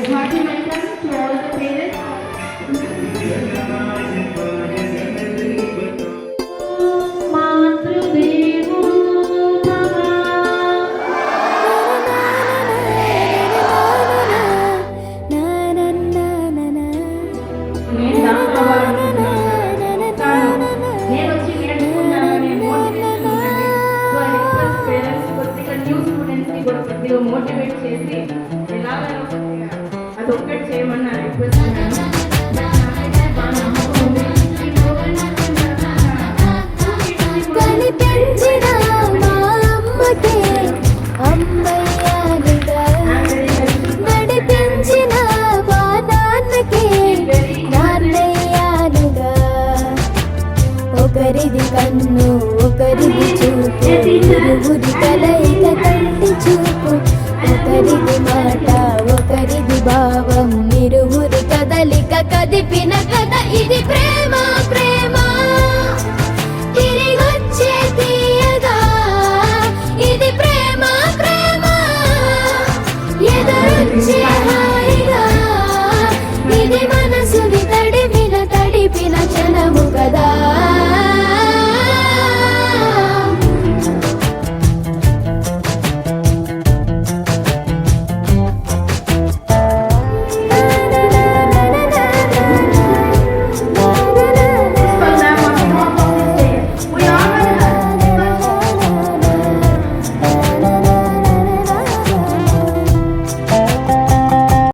hearty welcome to all the parents. మాతృదేవో భవ. నేను doctor అవ్వాలనుకుంటున్నాను. నేను వచ్చి నేర్చుకున్నానని మోటివేషన్ ఉంటుంది. సో ఐ రిక్వెస్ట్ పేరెంట్స్ కొద్దిగా న్యూ స్టూడెంట్స్కి కొద్దిగా మోటివేట్ చేసి ఎలాగైనా కొద్దిగా అది ఒక్కటి చేయమని నా రిక్వెస్ట్ ఉన్నాను. ఒకరిది కన్ను ఒకరిది చూపు ఇరువురి కలయిక కంటి చూపు ఒకరిది మాట ఒకరిది భావం ఇరువురి కదలిక కదిపిన కథ ఇది ప్రేమ ప్రేమ